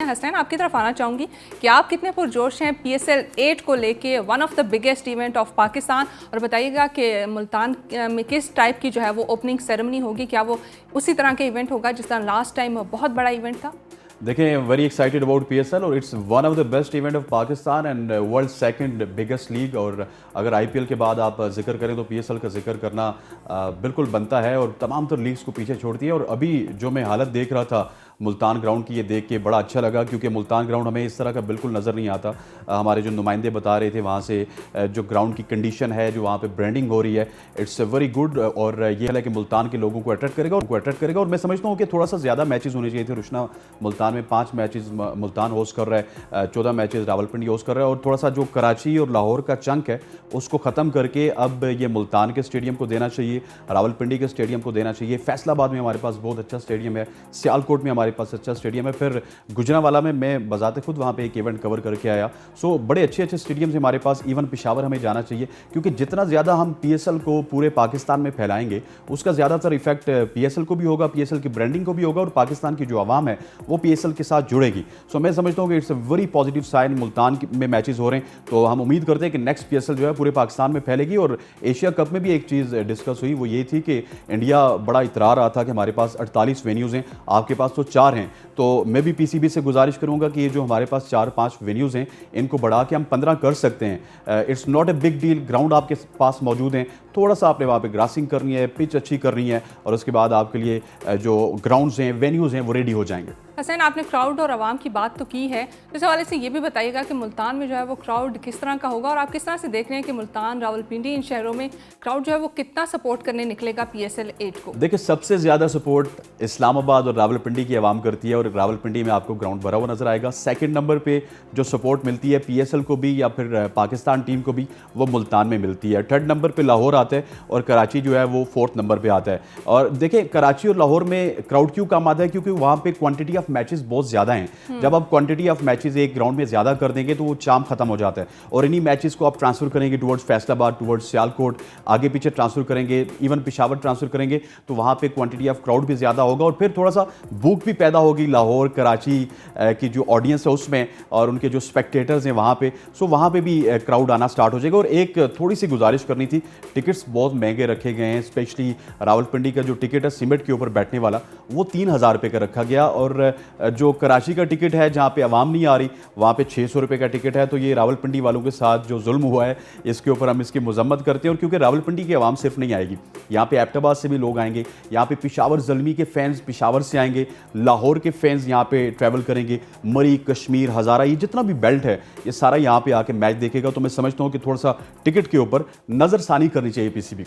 हसनैन, आपकी तरफ आना चाहूँगी कि आप कितने पुरजोश हैं PSL 8 को लेके, one of the biggest event of Pakistan, और बताइएगा कि मुल्तान में किस टाइप की जो है वो ओपनिंग सेरेमनी होगी, क्या वो उसी तरह के इवेंट होगा जिस तरह लास्ट टाइम बहुत बड़ा इवेंट था? देखें, वेरी एक्साइटेड अबाउट PSL और it's one of the best event of Pakistan and world second biggest league. और अगर IPL के बाद आप जिक्र करें तो PSL का जिक्र करना बिल्कुल बनता है और तमाम तर लीग्स को पीछे छोड़ती है। और अभी जो मैं हालत देख रहा था मुल्तान ग्राउंड की, ये देख के बड़ा अच्छा लगा, क्योंकि मुल्तान ग्राउंड हमें इस तरह का बिल्कुल नज़र नहीं आता। हमारे जो नुमाइंदे बता रहे थे वहाँ से जो ग्राउंड की कंडीशन है, जो वहाँ पे ब्रांडिंग हो रही है, इट्स वेरी गुड। और ये है कि मुल्तान के लोगों को अट्रैक्ट करेगा और मैं समझता हूँ कि थोड़ा सा ज़्यादा मैचेस होने चाहिए थे। रुशना, मुल्तान में 5 मैचेस मुल्तान होस्ट कर रहा है, 14 मैचेस रावलपिंडी होस्ट कर रहा है, और थोड़ा सा जो कराची और लाहौर का चंक है उसको ख़त्म करके अब ये मुल्तान के स्टेडियम को देना चाहिए, रावलपिंडी के स्टेडियम को देना चाहिए। फैसलाबाद में हमारे पास बहुत अच्छा स्टेडियम है, सियालकोट में हमारे पास अच्छा स्टेडियम है, फिर गुजरांवाला में मैं बजाते खुद वहाँ पे एक इवेंट कवर करके आया। सो बड़े अच्छे अच्छे स्टेडियम्स हमारे पास। इवन पेशावर हमें जाना चाहिए, क्योंकि जितना ज़्यादा हम PSL को पूरे पाकिस्तान में फैलाएंगे उसका ज़्यादातर इफेक्ट PSL को भी होगा, PSL की ब्रांडिंग को भी होगा, और पाकिस्तान की जो आवाम है वो PSL के साथ जुड़ेगी। सो मैं समझता हूँ कि it's a very positive sign. Multan में मैचेस हो रहे हैं तो हम उम्मीद करते हैं कि नेक्स्ट PSL जो है पूरे पाकिस्तान में फैलेगी। और एशिया कप में भी एक चीज़ डिस्कस हुई, वो ये थी कि इंडिया बड़ा इतरा रहा था कि हमारे पास 48 वेन्यूज़ हैं, आपके पास तो 4 हैं। तो मैं भी PCB से गुजारिश करूंगा कि ये जो हमारे पास 4-5 वेन्यूज़ हैं इनको बढ़ा के हम 15 कर सकते हैं। It's not a big deal, ground आपके पास मौजूद हैं, थोड़ा सा आपने वहाँ पे ग्रासिंग करनी है, पिच अच्छी करनी है, और उसके बाद आपके लिए जो ग्राउंड्स हैं, वेन्यूज़ हैं, वो रेडी हो जाएंगे। हसनैन, आपने क्राउड और आवाम की बात तो की है, इस हवाले से ये भी बताइएगा कि मुल्तान में जो है वो क्राउड किस तरह का होगा, और आप किस तरह से देख रहे हैं कि मुल्तान, रावलपिंडी, इन शहरों में क्राउड जो है वो कितना सपोर्ट करने निकलेगा PSL 8 को? देखिए, सबसे ज़्यादा सपोर्ट इस्लामाबाद और रावलपिंडी की आवाम करती है, और रावलपिंडी में आपको ग्राउंड भरा हुआ नजर आएगा। सेकंड नंबर पे जो सपोर्ट मिलती है PSL को भी या फिर पाकिस्तान टीम को भी, वो मुल्तान में मिलती है। थर्ड नंबर पे लाहौर आता है, और कराची जो है वो फोर्थ नंबर पे आता है। और देखिए, कराची और लाहौर में क्राउड क्यों कम आता है, क्योंकि वहाँ पे क्वांटिटी ऑफ मैचेस बहुत ज़्यादा हैं। जब आप क्वांटिटी ऑफ मैचेस एक ग्राउंड में ज़्यादा कर देंगे तो वो चाम खत्म हो जाता है, और इन्हीं मैचेस को आप ट्रांसफर करेंगे टुवर्ड्स फैसलाबाद, टुवर्ड्स सियालकोट, आगे पीछे ट्रांसफर करेंगे, इवन पेशावर ट्रांसफर करेंगे, तो वहाँ पे क्वांटिटी ऑफ क्राउड भी ज़्यादा होगा, और फिर थोड़ा सा भूख भी पैदा होगी लाहौर कराची की जो ऑडियंस है उसमें, और उनके जो स्पेक्टेटर्स हैं वहाँ पे। सो वहाँ पे भी क्राउड आना स्टार्ट हो जाएगा। और एक थोड़ी सी गुजारिश करनी थी, टिकट्स बहुत महंगे रखे गए हैं, स्पेशली रावलपिंडी का जो टिकट है सीमेंट के ऊपर बैठने वाला, वो 3000 रुपये का रखा गया, और जो कराची का टिकट है जहाँ पे आवाम नहीं आ रही वहाँ पे 600 रुपये का टिकट है। तो ये रावलपिंडी वालों के साथ जो जुल्म हुआ है इसके ऊपर हम इसकी मजम्मत करते हैं। और क्योंकि रावलपिंडी की आवाम सिर्फ नहीं आएगी, यहाँ पे एबटाबाद से भी लोग आएंगे, यहाँ पे पेशावर ज़ल्मी के फैंस पेशावर से आएंगे, लाहौर के फैंस यहाँ पे ट्रैवल करेंगे, मरी, कश्मीर, हज़ारा, ये जितना भी बेल्ट है ये सारा यहाँ पे आके मैच देखेगा। तो मैं समझता हूँ कि थोड़ा सा टिकट के ऊपर नज़रसानी करनी चाहिए PCB।